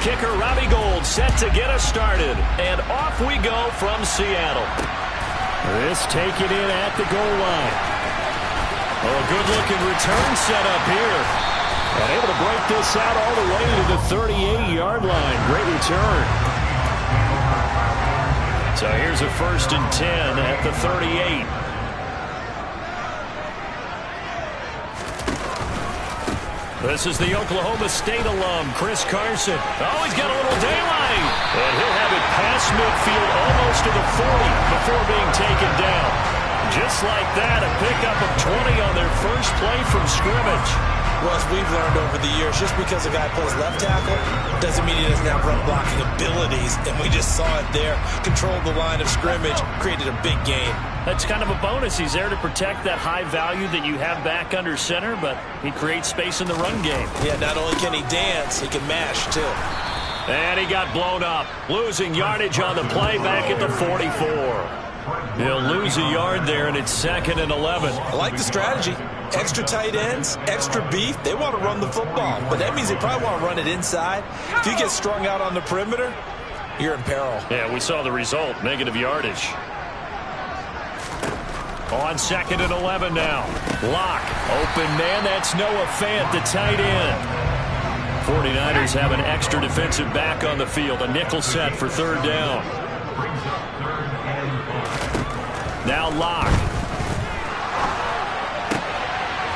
kicker Robbie Gould set to get us started. And off we go from Seattle. This taken in at the goal line. Oh, a good-looking return set up here. And able to break this out all the way to the 38-yard line. Great return. So here's a 1st and 10 at the 38. This is the Oklahoma State alum, Chris Carson. Oh, he's got a little daylight. And he'll have it past midfield almost to the 40 before being taken down. Just like that, a pickup of 20 on their first play from scrimmage. Well, as we've learned over the years, just because a guy plays left tackle doesn't mean he doesn't have run blocking abilities. And we just saw it there. Controlled the line of scrimmage, created a big gain. That's kind of a bonus. He's there to protect that high value that you have back under center, but he creates space in the run game. Yeah, not only can he dance, he can mash, too. And he got blown up, losing yardage on the play back at the 44. He'll lose a yard there, and it's 2nd and 11. I like the strategy. Extra tight ends, extra beef. They want to run the football, but that means they probably want to run it inside. If you get strung out on the perimeter, you're in peril. Yeah, we saw the result, negative yardage. On 2nd and 11 now. Lock, open man, that's Noah Fant, the tight end. 49ers have an extra defensive back on the field, a nickel set for 3rd down. Now Lock.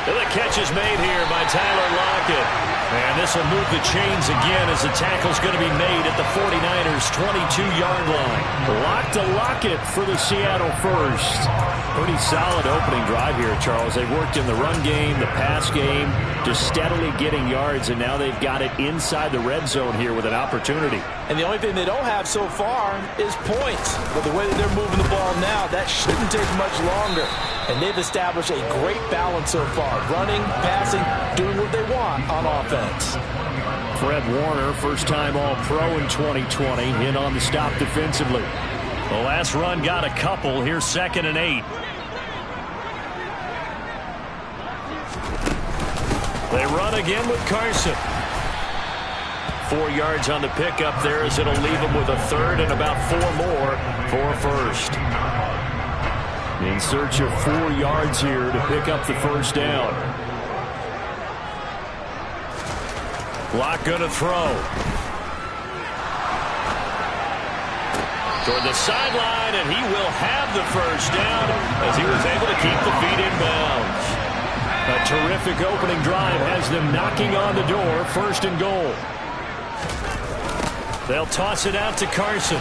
The catch is made here by Tyler Lockett. And this will move the chains again as the tackle's going to be made at the 49ers' 22-yard line. Lock to Lockett for the Seattle first. Pretty solid opening drive here, Charles. They've worked in the run game, the pass game, just steadily getting yards, and now they've got it inside the red zone here with an opportunity. And the only thing they don't have so far is points. But the way that they're moving the ball now, that shouldn't take much longer. And they've established a great balance so far. Running, passing, doing what they want on offense. Fred Warner, first-time All-Pro in 2020, in on the stop defensively. The last run got a couple. Here's 2nd and 8. They run again with Carson. 4 yards on the pickup there as it'll leave them with a 3rd and about 4 more for a first. In search of 4 yards here to pick up the 1st down. Lock going to throw. Toward the sideline, and he will have the 1st down as he was able to keep the feet in bounds. A terrific opening drive has them knocking on the door, 1st and goal. They'll toss it out to Carson.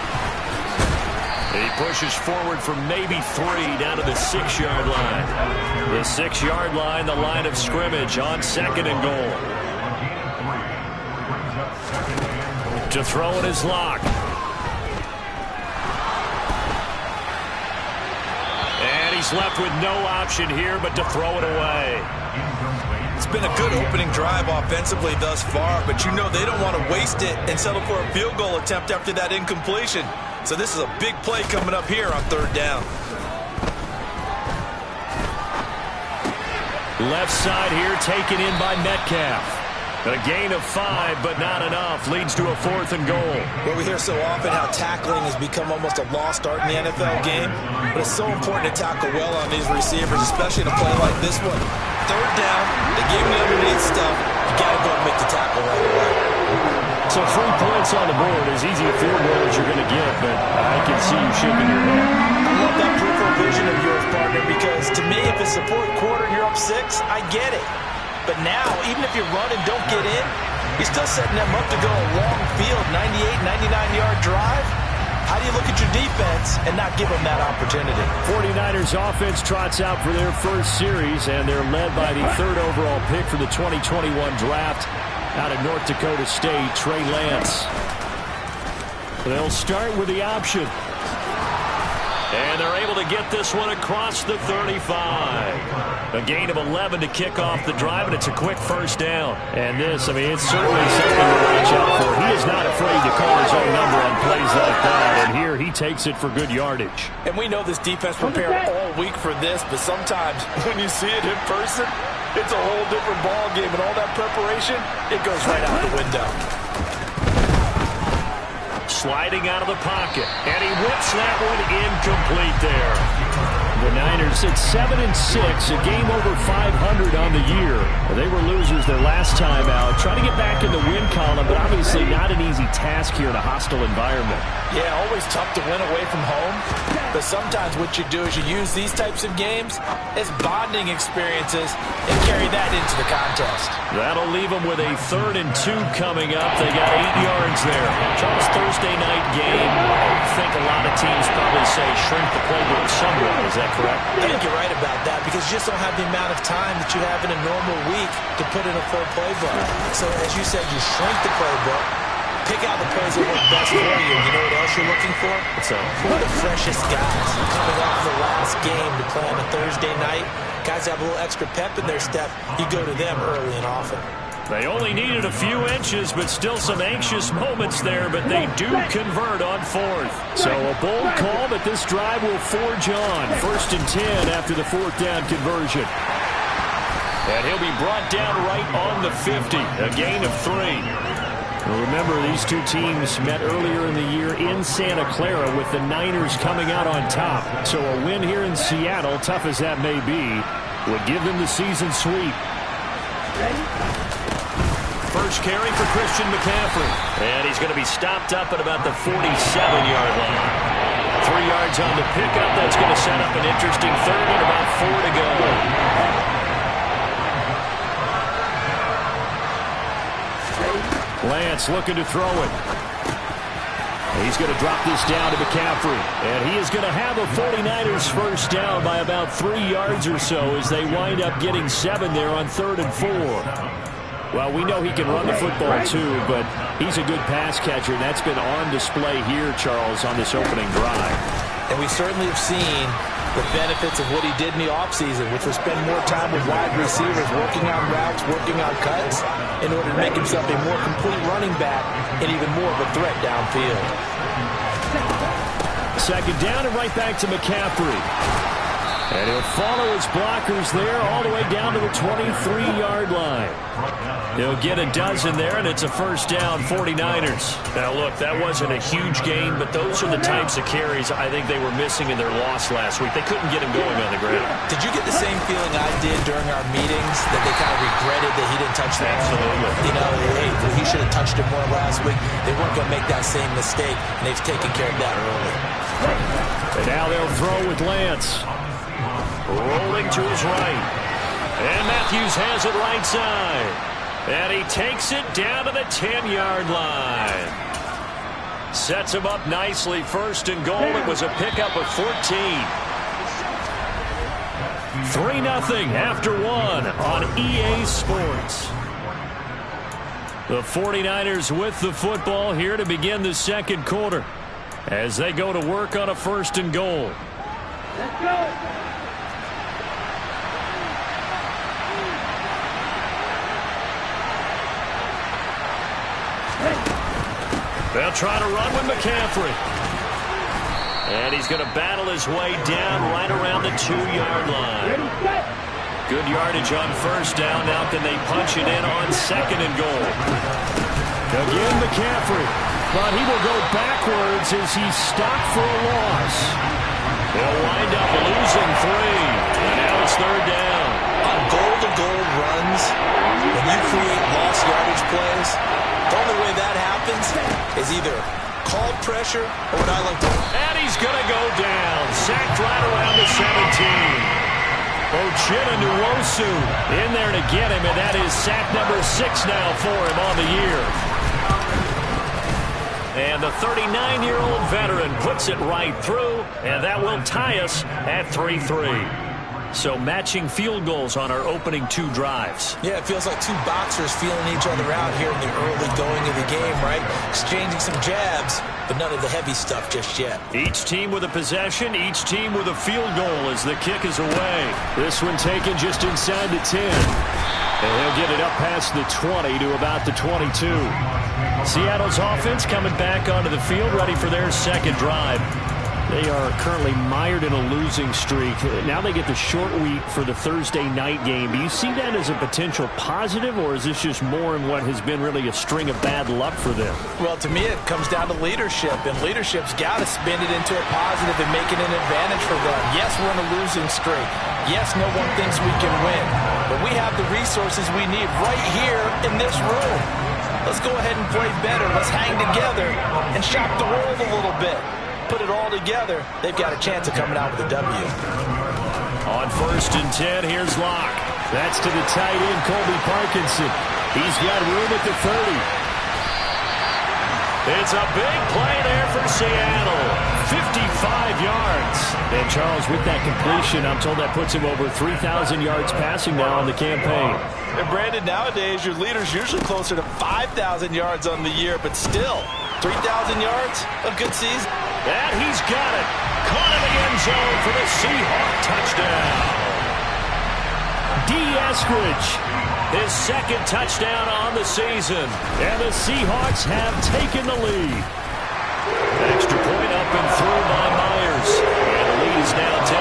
He pushes forward for maybe 3 down to the 6-yard line. The 6-yard line, the line of scrimmage on 2nd and goal. To throw it is Lock. And he's left with no option here but to throw it away. It's been a good opening drive offensively thus far, but you know they don't want to waste it and settle for a field goal attempt after that incompletion. So this is a big play coming up here on 3rd down. Left side here taken in by Metcalf. A gain of 5, but not enough. Leads to a 4th and goal. Well, we hear so often how tackling has become almost a lost art in the NFL game. But it's so important to tackle well on these receivers, especially in a play like this one. 3rd down, they gave me underneath stuff. You got to go and make the tackle right away. So 3 points on the board, as easy a field goal as you're going to get, but I can see you shaking your head. I love that peripheral vision of yours, partner, because to me, if it's the 4th quarter and you're up 6, I get it. But now, even if you run and don't get in, you're still setting them up to go a long field, 98, 99-yard drive. How do you look at your defense and not give them that opportunity? 49ers offense trots out for their first series, and they're led by the 3rd overall pick for the 2021 draft out of North Dakota State, Trey Lance. They'll start with the option. And they're able to get this one across the 35. A gain of 11 to kick off the drive, and it's a quick 1st down. And this, I mean, it's certainly something to watch out for. He is not afraid to call his own number on plays like that. And here he takes it for good yardage. And we know this defense prepared all week for this, but sometimes when you see it in person, it's a whole different ball game. And all that preparation, it goes right out the window. sliding out of the pocket. And he whips that one incomplete there. The Niners at 7-6, a game over 500 on the year. They were losers their last time out. Trying to get back in the win column, but obviously not an easy task here in a hostile environment. Yeah, always tough to win away from home. But sometimes what you do is you use these types of games as bonding experiences and carry that into the contest. That'll leave them with a 3rd and 2 coming up. They got 8 yards there. Charles, Thursday night game. I think a lot of teams probably say shrink the playbook somewhat. Is that correct? I think you're right about that because you just don't have the amount of time that you have in a normal week to put in a full playbook. So as you said, you shrink the playbook, pick out the plays that work best for you. You know what else you're looking for? So, who are the freshest guys coming off the last game to play on a Thursday night? Guys have a little extra pep in their step. You go to them early and often. They only needed a few inches, but still some anxious moments there, but they do convert on 4th. So a bold call, but this drive will forge on. 1st and 10 after the 4th down conversion. And he'll be brought down right on the 50, a gain of 3. Well, remember, these two teams met earlier in the year in Santa Clara with the Niners coming out on top. So a win here in Seattle, tough as that may be, would give them the season sweep. First carry for Christian McCaffrey. And he's going to be stopped up at about the 47-yard line. 3 yards on the pickup. That's going to set up an interesting 3rd and about 4 to go. Lance looking to throw it. He's going to drop this down to McCaffrey. And he is going to have a 49ers first down by about 3 yards or so as they wind up getting 7 there on 3rd and 4. Well, we know he can run the football, too, but he's a good pass catcher, and that's been on display here, Charles, on this opening drive. And we certainly have seen the benefits of what he did in the offseason, which was spend more time with wide receivers, working on routes, working on cuts, in order to make himself a more complete running back and even more of a threat downfield. 2nd down and right back to McCaffrey. And he'll follow his blockers there all the way down to the 23-yard line. He'll get a dozen there, and it's a first down, 49ers. Now, look, that wasn't a huge gain, but those are the types of carries I think they were missing in their loss last week. They couldn't get him going on the ground. Did you get the same feeling I did during our meetings, that they kind of regretted that he didn't touch the ball? Absolutely. You know, hey, he should have touched it more last week. They weren't going to make that same mistake, and they've taken care of that early. And now they'll throw with Lance. Rolling to his right. And Matthews has it right side. And he takes it down to the 10-yard line. Sets him up nicely. 1st and goal. It was a pickup of 14. 3-0 after 1 on EA Sports. The 49ers with the football here to begin the 2nd quarter as they go to work on a 1st and goal. Let's go. They'll try to run with McCaffrey. And he's going to battle his way down right around the 2-yard line. Good yardage on 1st down. Now can they punch it in on 2nd and goal? Again, McCaffrey. But he will go backwards as he's stopped for a loss. They'll wind up losing 3. And now it's 3rd down. On goal-to-goal runs, when you create lost yardage plays, the only way that happens is either called pressure or what I like to... And he's going to go down. Sacked right around the 17. Ochita Nwosu in there to get him, and that is sack number 6 now for him on the year. And the 39-year-old veteran puts it right through, and that will tie us at 3-3. So matching field goals on our opening 2 drives. Yeah, it feels like 2 boxers feeling each other out here in the early going of the game, right? Exchanging some jabs, but none of the heavy stuff just yet. Each team with a possession, each team with a field goal as the kick is away. This one taken just inside the 10. And he'll get it up past the 20 to about the 22. Seattle's offense coming back onto the field, ready for their 2nd drive. They are currently mired in a losing streak. Now they get the short week for the Thursday night game. Do you see that as a potential positive, or is this just more in what has been really a string of bad luck for them? Well, to me, it comes down to leadership, and leadership's got to spin it into a positive and make it an advantage for them. Yes, we're in a losing streak. Yes, no one thinks we can win, but we have the resources we need right here in this room. Let's go ahead and play better. Let's hang together and shock the world a little bit. Put it all together, they've got a chance of coming out with a W. On 1st and 10, here's Locke. That's to the tight end, Colby Parkinson. He's got room at the 30. It's a big play there for Seattle. 55 yards. And Charles, with that completion, I'm told that puts him over 3,000 yards passing now on the campaign. And Brandon, nowadays your leader's usually closer to 5,000 yards on the year, but still, 3,000 yards, a good season. And he's got it. Caught in the end zone for the Seahawks touchdown. D. Eskridge, his second touchdown on the season. And the Seahawks have taken the lead. Extra point up and through by Myers. And the lead is now 10-3.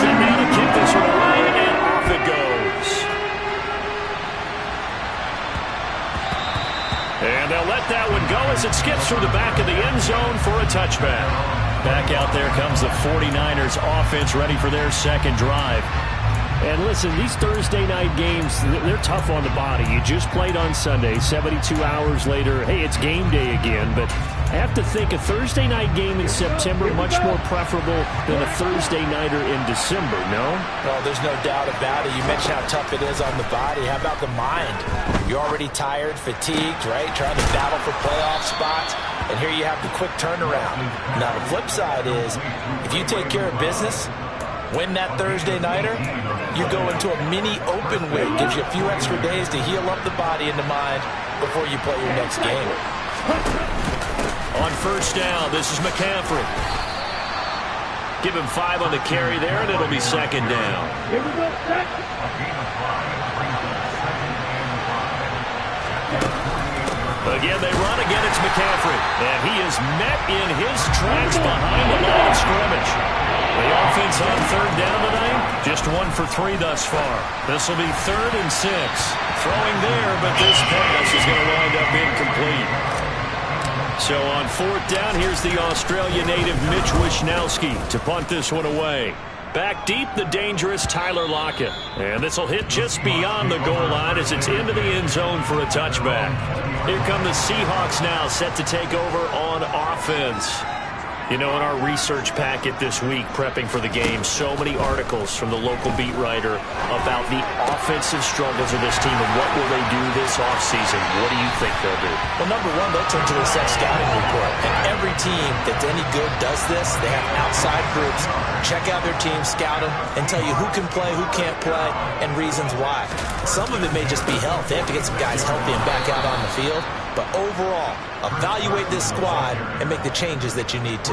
Set now to kick this one away, and off it goes. And they'll let that one go as it skips through the back of the end zone for a touchback. Back out there comes the 49ers offense ready for their second drive. And listen, these Thursday night games, they're tough on the body. You just played on Sunday, 72 hours later, hey, it's game day again. But I have to think a Thursday night game in September much more preferable than a Thursday nighter in December, no? Well, there's no doubt about it. You mentioned how tough it is on the body. How about the mind? You're already tired, fatigued, right? Trying to battle for playoff spots. And here you have the quick turnaround. Now, the flip side is, if you take care of business, win that Thursday nighter, you go into a mini open week. Gives you a few extra days to heal up the body and the mind before you play your next game. On 1st down, this is McCaffrey. Give him 5 on the carry there, and it'll be 2nd down. Here we go, Again, they run. Again, it's McCaffrey. And he is met in his tracks behind the line of scrimmage. The offense on 3rd down tonight, just 1 for 3 thus far. This will be 3rd and 6. Throwing there, but this pass is going to wind up incomplete. So on 4th down, here's the Australia native Mitch Wishnowsky to punt this one away. Back deep, the dangerous Tyler Lockett. And this will hit just beyond the goal line as it's into the end zone for a touchback. Here come the Seahawks now, set to take over on offense. You know, in our research packet this week, prepping for the game, so many articles from the local beat writer about the offensive struggles of this team and what will they do this offseason. What do you think they'll do? Well, number one, they'll turn to the set scouting report. And every team that's any good does this. They have outside groups, check out their team, scout them, and tell you who can play, who can't play, and reasons why. Some of it may just be health. They have to get some guys healthy and back out on the field. But overall, evaluate this squad and make the changes that you need to.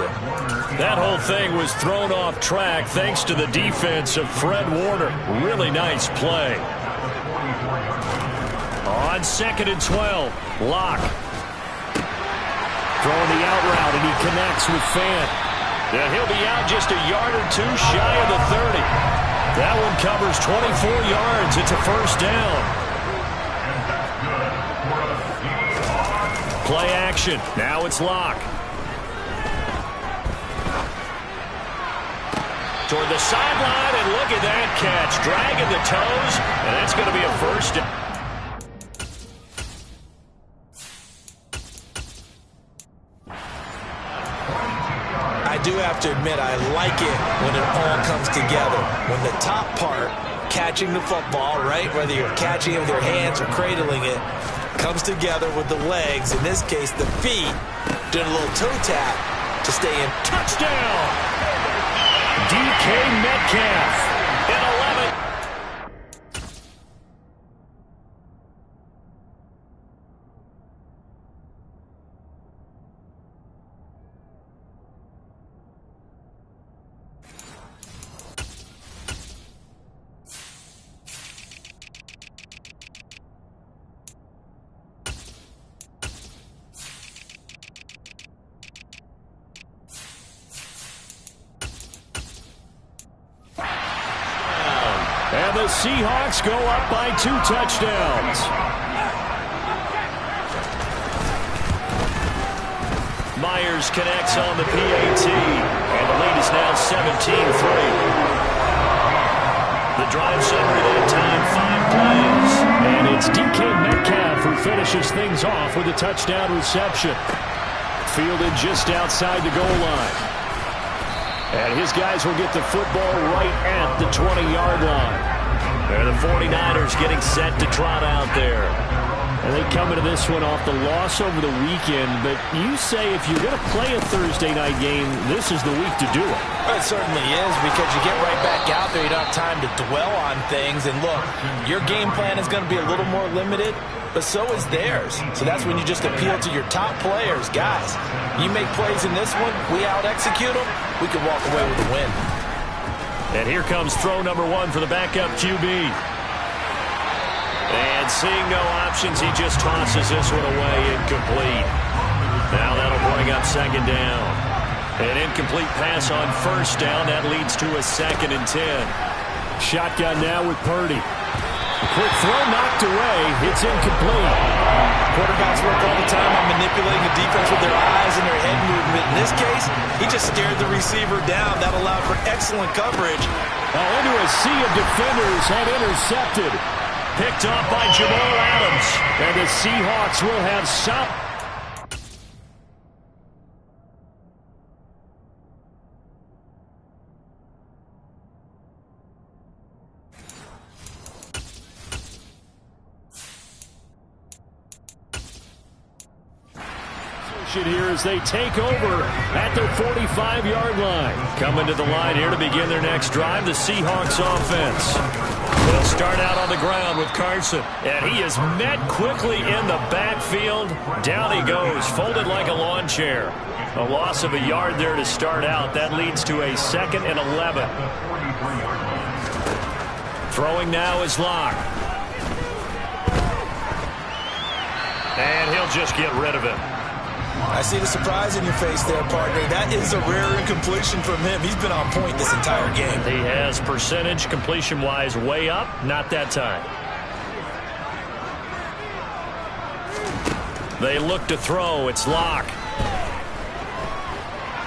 That whole thing was thrown off track thanks to the defense of Fred Warner. Really nice play. On 2nd and 12, Locke. Throwing the out route, and he connects with Fant. And he'll be out just a yard or two shy of the 30. That one covers 24 yards. It's a 1st down. Play action. Now it's Locke. Toward the sideline, and look at that catch. Dragging the toes, and that's going to be a 1st down. I do have to admit, I like it when it all comes together. When the top part, catching the football, right, whether you're catching it with your hands or cradling it, comes together with the legs, in this case the feet, doing a little toe tap to stay in. Touchdown! DK Metcalf in 11. And the Seahawks go up by 2 touchdowns. Myers connects on the PAT, and the lead is now 17-3. The drive summary that time, 5 plays. And it's DK Metcalf who finishes things off with a touchdown reception. Fielded just outside the goal line. And his guys will get the football right at the 20-yard line. And the 49ers getting set to trot out there. And they come into this one off the loss over the weekend. But you say if you're going to play a Thursday night game, this is the week to do it. It certainly is, because you get right back out there. You don't have time to dwell on things. And look, your game plan is going to be a little more limited, but so is theirs. So that's when you just appeal to your top players. Guys, you make plays in this one, we out-execute them, we can walk away with a win. And here comes throw number 1 for the backup QB. And seeing no options, he just tosses this one away, incomplete. Now that'll bring up 2nd down. An incomplete pass on 1st down. That leads to a 2nd and 10. Shotgun now with Purdy. Quick throw knocked away. It's incomplete. Quarterbacks work all the time on manipulating the defense with their eyes and their head movement. In this case, he just stared the receiver down. That allowed for excellent coverage. Into a sea of defenders and intercepted. Picked off by Jamal Adams. And the Seahawks will have some. Here as they take over at their 45-yard line. Coming to the line here to begin their next drive, the Seahawks offense. They'll start out on the ground with Carson, and he is met quickly in the backfield. Down he goes, folded like a lawn chair. A loss of a yard there to start out. That leads to a 2nd and 11. Throwing now is Locke. And he'll just get rid of it. I see the surprise in your face there, partner. That is a rare incompletion from him. He's been on point this entire game. He has percentage completion-wise way up. Not that time. They look to throw. It's Locke.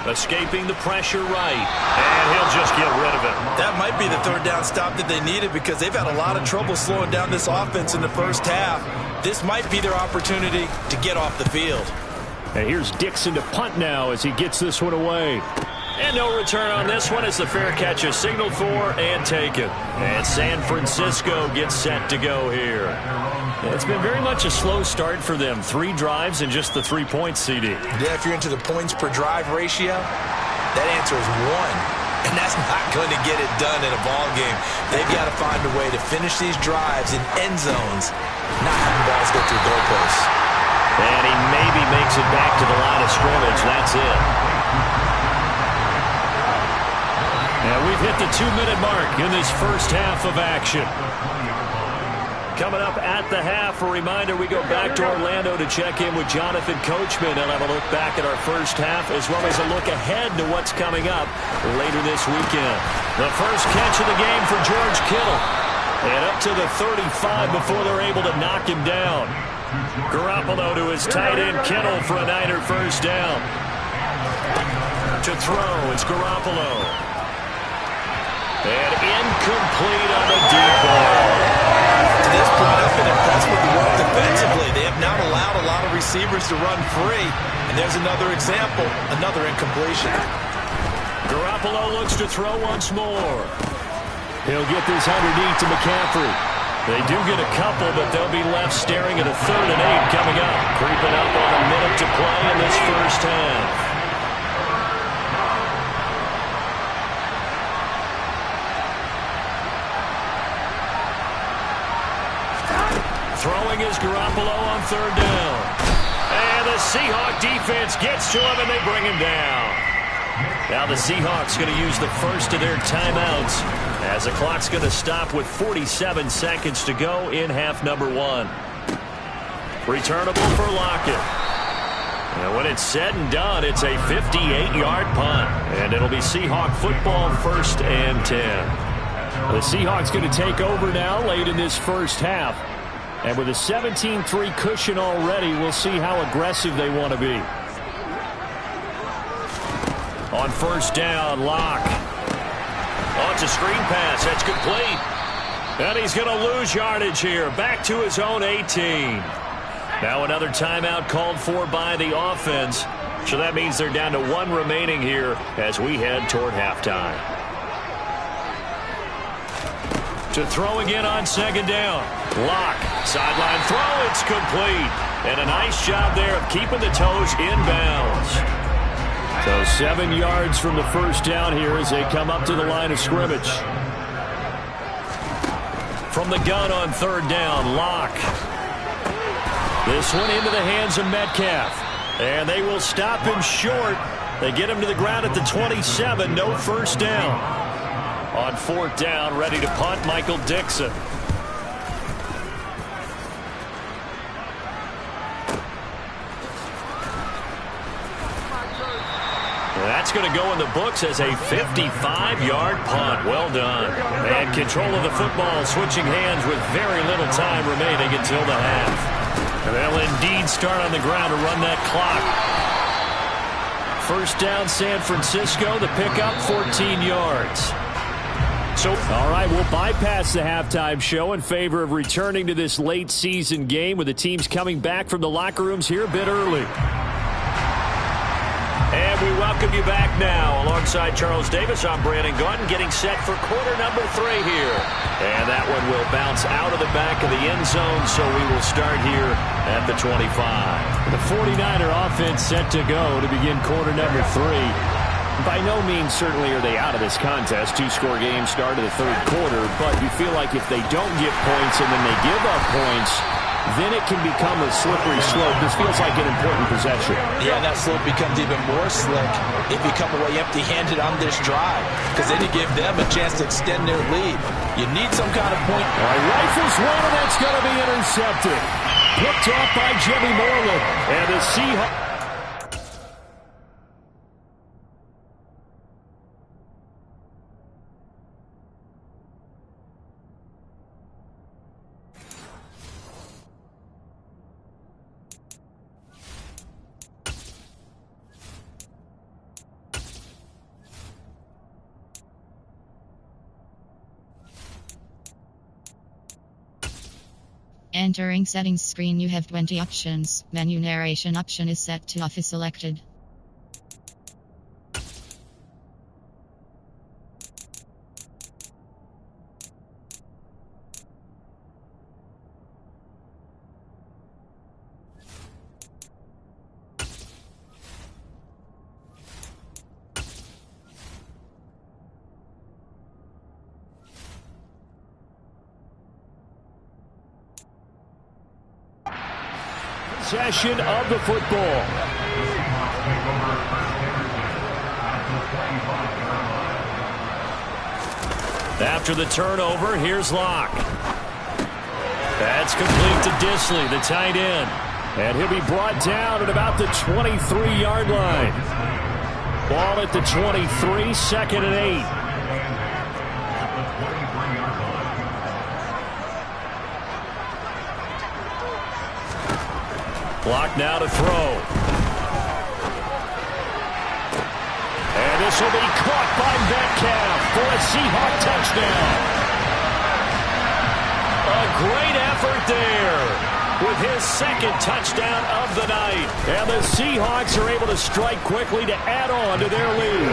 Escaping the pressure right. And he'll just get rid of it. That might be the 3rd down stop that they needed, because they've had a lot of trouble slowing down this offense in the first half. This might be their opportunity to get off the field. And here's Dixon to punt now as he gets this one away. And no return on this one as the fair catch is signaled for and taken. And San Francisco gets set to go here. It's been very much a slow start for them. 3 drives and just the 3 points, CD. Yeah, if you're into the points per drive ratio, that answer is 1. And that's not going to get it done in a ball game. They've got to find a way to finish these drives in end zones, not having balls go through goalposts. And he maybe makes it back to the line of scrimmage. That's it. And we've hit the 2-minute mark in this first half of action. Coming up at the half, a reminder, we go back to Orlando to check in with Jonathan Coachman and have a look back at our first half, as well as a look ahead to what's coming up later this weekend. The first catch of the game for George Kittle. And up to the 35 before they're able to knock him down. Garoppolo to his tight end Kittle for a Niner first down. To throw, it's Garoppolo. And incomplete on the deep ball. To this point, I've been impressed with the work defensively. They have not allowed a lot of receivers to run free. And there's another example, another incompletion. Garoppolo looks to throw once more. He'll get this underneath to McCaffrey. They do get a couple, but they'll be left staring at a 3rd and 8 coming up. Creeping up on a minute to play in this first half. Throwing is Garoppolo on 3rd down. And the Seahawk defense gets to him, and they bring him down. Now the Seahawks going to use the first of their timeouts as the clock's going to stop with 47 seconds to go in half number 1. Returnable for Lockett. And when it's said and done, it's a 58-yard punt. And it'll be Seahawk football 1st and 10. The Seahawks going to take over now late in this first half. And with a 17-3 cushion already, we'll see how aggressive they want to be. On first down, Locke. Oh, it's a screen pass. That's complete. And he's going to lose yardage here. Back to his own 18. Now another timeout called for by the offense. So that means they're down to one remaining here as we head toward halftime. To throw again on second down. Locke. Sideline throw. It's complete. And a nice job there of keeping the toes inbounds. So 7 yards from the first down here as they come up to the line of scrimmage. From the gun on third down, Locke. This one into the hands of Metcalf. And they will stop him short. They get him to the ground at the 27. No first down. On fourth down, ready to punt, Michael Dixon. That's going to go in the books as a 55-yard punt. Well done. And control of the football switching hands with very little time remaining until the half. They'll indeed start on the ground to run that clock. First down, San Francisco. The pickup, 14 yards. So, all right, we'll bypass the halftime show in favor of returning to this late season game with the teams coming back from the locker rooms here a bit early. And we welcome you back now. Alongside Charles Davis, I'm Brandon Gaudin, getting set for quarter number 3 here. And that one will bounce out of the back of the end zone, so we will start here at the 25. The 49er offense set to go to begin quarter number 3. By no means certainly are they out of this contest. 2-score game start of the third quarter, but you feel like if they don't get points and then they give up points, then it can become a slippery slope. This feels like an important possession. Yeah, that slope becomes even more slick if you come away empty-handed on this drive, because then you give them a chance to extend their lead. You need some kind of point. All right, rifles one, and that's going to be intercepted. Picked off by Jimmy Moreland. And the Seahawks. Entering settings screen, you have 20 options. Menu narration option is set to off is selected. Possession of the football. After the turnover, here's Locke. That's complete to Disley, the tight end. And he'll be brought down at about the 23-yard line. Ball at the 23, 2nd and 8. Block now to throw. And this will be caught by Metcalf for a Seahawk touchdown. A great effort there with his 2nd touchdown of the night. And the Seahawks are able to strike quickly to add on to their lead.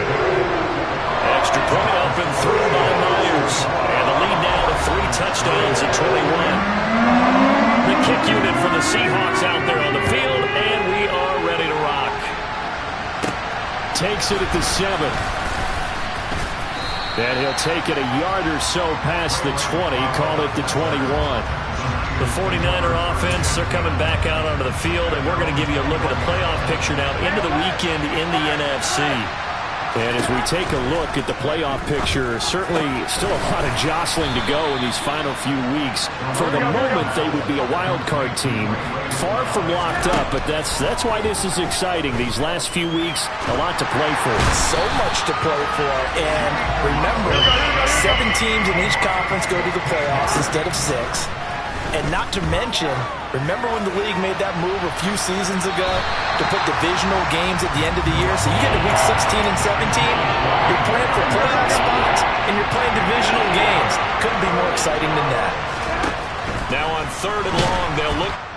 Extra point up and through by Myers. And the lead now to 3 touchdowns at 21. The kick unit for the Seahawks out there on the field, and we are ready to rock. Takes it at the 7. And he'll take it a yard or so past the 20, call it the 21. The 49er offense, they're coming back out onto the field, and we're going to give you a look at the playoff picture now into the weekend in the NFC. And as we take a look at the playoff picture, certainly still a lot of jostling to go in these final few weeks. For the moment, they would be a wild card team, far from locked up, but that's why this is exciting. These last few weeks, a lot to play for. So much to play for, and remember, 7 teams in each conference go to the playoffs instead of 6. And not to mention, remember when the league made that move a few seasons ago to put divisional games at the end of the year? So you get to week 16 and 17, you're playing for playoff spots, and you're playing divisional games. Couldn't be more exciting than that. Now on 3rd and long, they'll look.